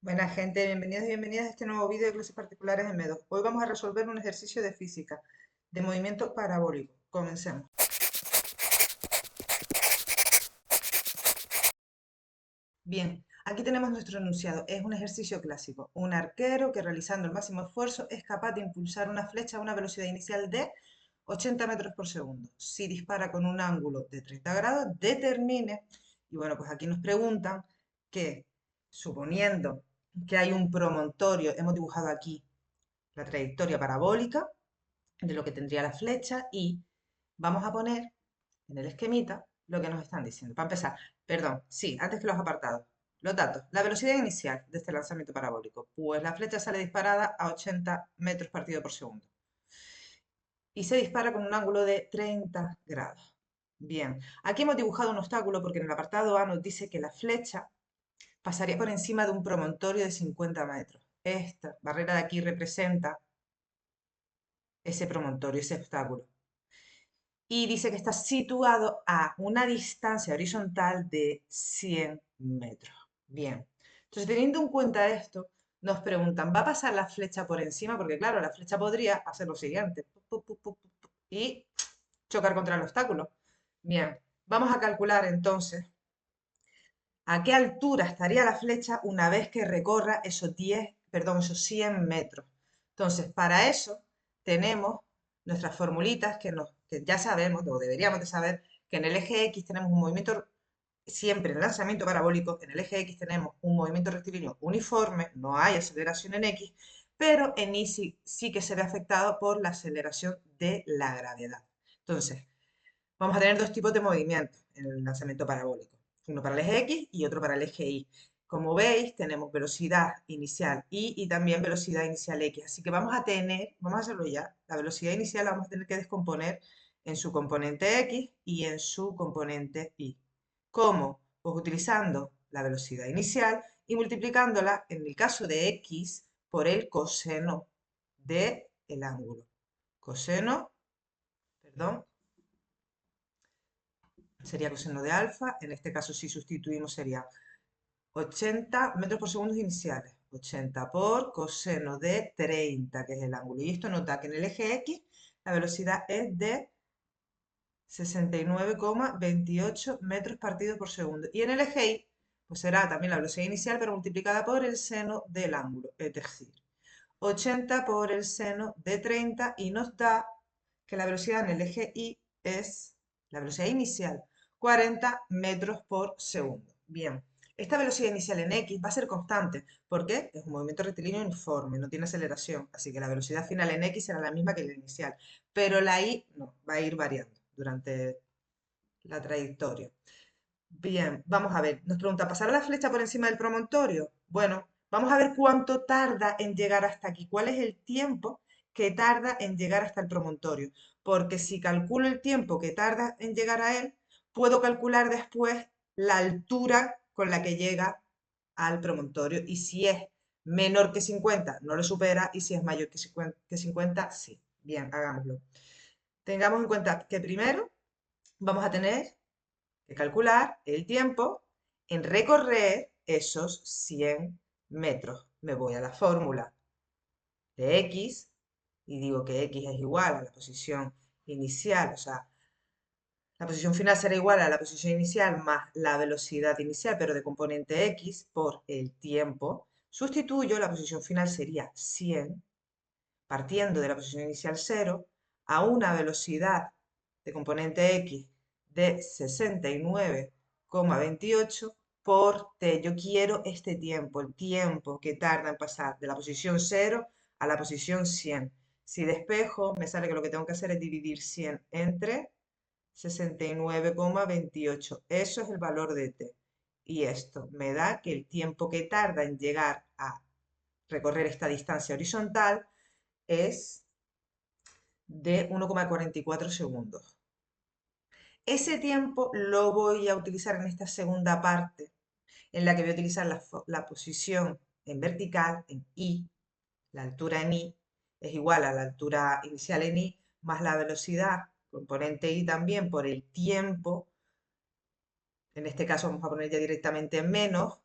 Buena gente, bienvenidos y bienvenidas a este nuevo vídeo de clases particulares en MEDO. Hoy vamos a resolver un ejercicio de física de movimiento parabólico. Comencemos. Bien, aquí tenemos nuestro enunciado. Es un ejercicio clásico. Un arquero que realizando el máximo esfuerzo es capaz de impulsar una flecha a una velocidad inicial de 80 metros por segundo. Si dispara con un ángulo de 30 grados, determine. Y bueno, pues aquí nos preguntan que, suponiendo que hay un promontorio, hemos dibujado aquí la trayectoria parabólica de lo que tendría la flecha y vamos a poner en el esquemita lo que nos están diciendo. Para empezar, perdón, sí, antes que los apartados. Los datos. La velocidad inicial de este lanzamiento parabólico. Pues la flecha sale disparada a 80 metros partido por segundo. Y se dispara con un ángulo de 30 grados. Bien, aquí hemos dibujado un obstáculo porque en el apartado A nos dice que la flecha pasaría por encima de un promontorio de 50 metros. Esta barrera de aquí representa ese promontorio, ese obstáculo. Y dice que está situado a una distancia horizontal de 100 metros. Bien, entonces teniendo en cuenta esto, nos preguntan, ¿va a pasar la flecha por encima? Porque claro, la flecha podría hacer lo siguiente, y chocar contra el obstáculo. Bien, vamos a calcular entonces a qué altura estaría la flecha una vez que recorra esos 100 metros. Entonces, para eso tenemos nuestras formulitas que ya sabemos, o deberíamos de saber, que en el eje X tenemos un movimiento, siempre en el lanzamiento parabólico, en el eje X tenemos un movimiento rectilíneo uniforme, no hay aceleración en X, pero en Y sí que se ve afectado por la aceleración de la gravedad. Entonces, vamos a tener dos tipos de movimientos en el lanzamiento parabólico, uno para el eje X y otro para el eje Y. Como veis, tenemos velocidad inicial y también velocidad inicial X. Así que vamos a hacerlo ya, la velocidad inicial la vamos a tener que descomponer en su componente X y en su componente Y. ¿Cómo? Pues utilizando la velocidad inicial y multiplicándola, en el caso de X, por el coseno del ángulo. Coseno, perdón, sería coseno de alfa, en este caso si sustituimos sería 80 metros por segundo iniciales, 80 por coseno de 30, que es el ángulo. Y esto nota que en el eje X la velocidad es de 69,28 metros partidos por segundo. Y en el eje Y, pues será también la velocidad inicial, pero multiplicada por el seno del ángulo, es decir, 80 por el seno de 30 y nos da que la velocidad en el eje Y es la velocidad inicial, 40 metros por segundo. Bien, esta velocidad inicial en X va a ser constante porque es un movimiento rectilíneo uniforme, no tiene aceleración, así que la velocidad final en X será la misma que la inicial, pero la Y no, va a ir variando durante la trayectoria. Bien, vamos a ver. Nos pregunta, ¿pasar la flecha por encima del promontorio? Bueno, vamos a ver cuánto tarda en llegar hasta aquí. ¿Cuál es el tiempo que tarda en llegar hasta el promontorio? Porque si calculo el tiempo que tarda en llegar a él, puedo calcular después la altura con la que llega al promontorio. Y si es menor que 50, no lo supera. Y si es mayor que 50, sí. Bien, hagámoslo. Tengamos en cuenta que primero vamos a tener que calcular el tiempo en recorrer esos 100 metros. Me voy a la fórmula de X y digo que X es igual a la posición inicial, o sea, la posición final será igual a la posición inicial más la velocidad inicial, pero de componente X por el tiempo. Sustituyo, la posición final sería 100, partiendo de la posición inicial 0, a una velocidad de componente X de 69,28 por T. Yo quiero este tiempo, el tiempo que tarda en pasar de la posición 0 a la posición 100. Si despejo, me sale que lo que tengo que hacer es dividir 100 entre 69,28. Eso es el valor de T. Y esto me da que el tiempo que tarda en llegar a recorrer esta distancia horizontal es de 1,44 segundos. Ese tiempo lo voy a utilizar en esta segunda parte, en la que voy a utilizar la posición en vertical, en Y, la altura en Y, es igual a la altura inicial en Y, más la velocidad, componente Y también, por el tiempo, en este caso vamos a poner ya directamente menos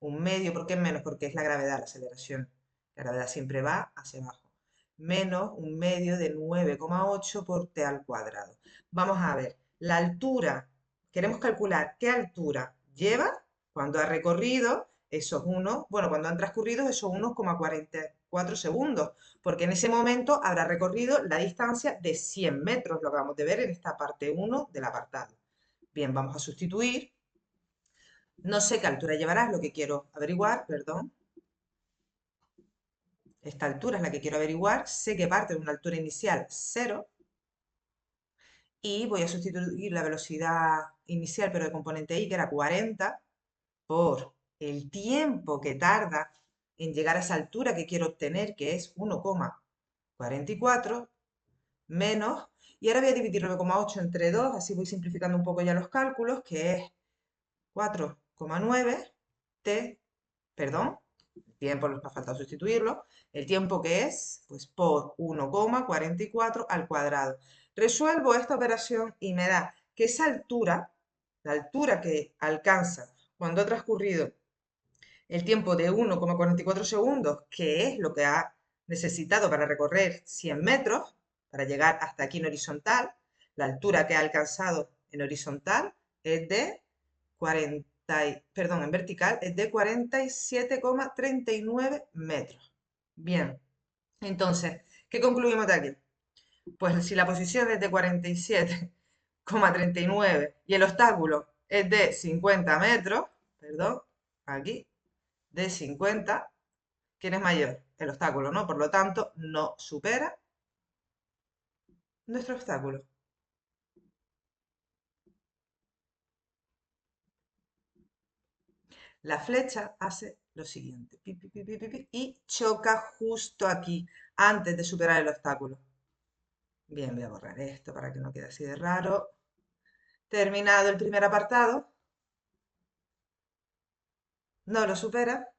Un medio, ¿por qué menos? Porque es la gravedad, la aceleración. La gravedad siempre va hacia abajo. Menos un medio de 9,8 por t al cuadrado. Vamos a ver, la altura, queremos calcular qué altura lleva cuando ha recorrido esos cuando han transcurrido esos 1,44 segundos, porque en ese momento habrá recorrido la distancia de 100 metros, lo acabamos de ver en esta parte 1 del apartado. Bien, vamos a sustituir. No sé qué altura llevarás, lo que quiero averiguar, perdón. Esta altura es la que quiero averiguar. Sé que parte de una altura inicial 0 y voy a sustituir la velocidad inicial, pero de componente i, que era 40, por el tiempo que tarda en llegar a esa altura que quiero obtener, que es 1,44, menos, y ahora voy a dividir 9,8 entre 2, así voy simplificando un poco ya los cálculos, que es 4,9 t, perdón, el tiempo nos ha faltado sustituirlo, el tiempo que es, pues por 1,44 al cuadrado. Resuelvo esta operación y me da que esa altura, la altura que alcanza cuando ha transcurrido el tiempo de 1,44 segundos, que es lo que ha necesitado para recorrer 100 metros, para llegar hasta aquí en horizontal, la altura que ha alcanzado en horizontal es de 40, perdón, en vertical es de 47,39 metros. Bien, entonces, ¿qué concluimos de aquí? Pues si la posición es de 47,39 y el obstáculo es de 50 metros, perdón, aquí, de 50, ¿quién es mayor? El obstáculo, ¿no? Por lo tanto, no supera nuestro obstáculo. La flecha hace lo siguiente, pi, pi, pi, pi, pi, pi, y choca justo aquí, antes de superar el obstáculo. Bien, voy a borrar esto para que no quede así de raro. Terminado el primer apartado, no lo supera.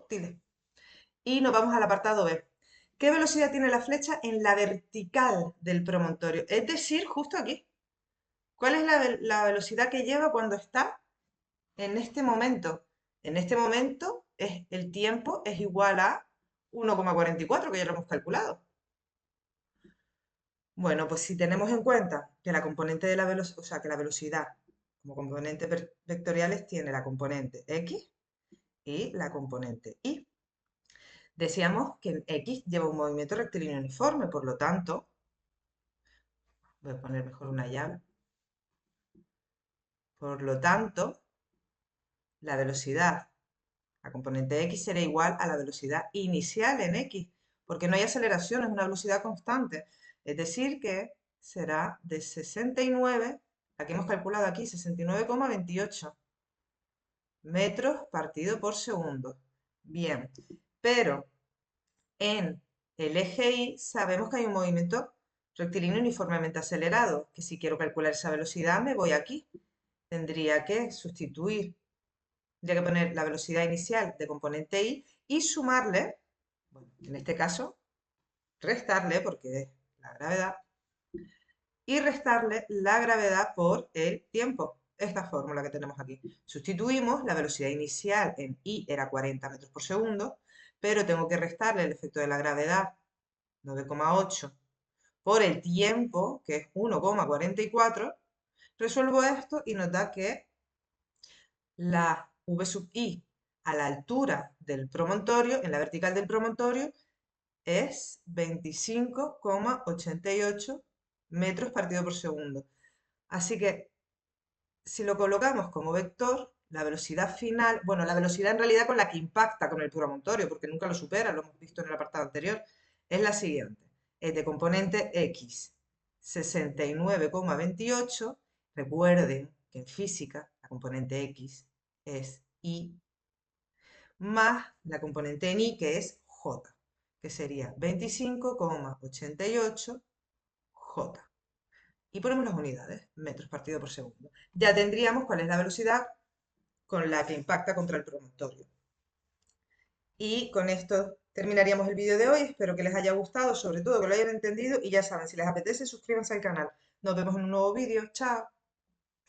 Tire. Y nos vamos al apartado B. ¿Qué velocidad tiene la flecha en la vertical del promontorio? Es decir, justo aquí. ¿Cuál es la velocidad que lleva cuando está en este momento? En este momento el tiempo es igual a 1,44, que ya lo hemos calculado. Bueno, pues si tenemos en cuenta que la componente de la velocidad, o sea, que la velocidad como componentes vectoriales tiene la componente x y la componente y. Decíamos que x lleva un movimiento rectilíneo uniforme, por lo tanto, voy a poner mejor una llave, por lo tanto, la velocidad, la componente x será igual a la velocidad inicial en x, porque no hay aceleración, es una velocidad constante. Es decir, que será de 69, la que hemos calculado aquí, 69,28 metros partido por segundo. Bien, pero en el eje Y sabemos que hay un movimiento rectilíneo uniformemente acelerado, que si quiero calcular esa velocidad me voy aquí. Tendría que sustituir, tendría que poner la velocidad inicial de componente Y y sumarle, bueno, en este caso, restarle, porque es la gravedad, y restarle la gravedad por el tiempo. Esta fórmula que tenemos aquí. Sustituimos, la velocidad inicial en I era 40 metros por segundo, pero tengo que restarle el efecto de la gravedad, 9,8, por el tiempo, que es 1,44. Resuelvo esto y nos da que la V sub I a la altura del promontorio, en la vertical del promontorio, es 25,88 metros partido por segundo. Así que si lo colocamos como vector, la velocidad final, bueno, la velocidad en realidad con la que impacta con el promontorio, porque nunca lo supera, lo hemos visto en el apartado anterior, es la siguiente. Es de componente x, 69,28. Recuerden que en física la componente x es y, más la componente en y, que es j, que sería 25,88 j. Y ponemos las unidades, metros partido por segundo. Ya tendríamos cuál es la velocidad con la que impacta contra el promontorio. Y con esto terminaríamos el vídeo de hoy. Espero que les haya gustado, sobre todo que lo hayan entendido. Y ya saben, si les apetece, suscríbanse al canal. Nos vemos en un nuevo vídeo. Chao.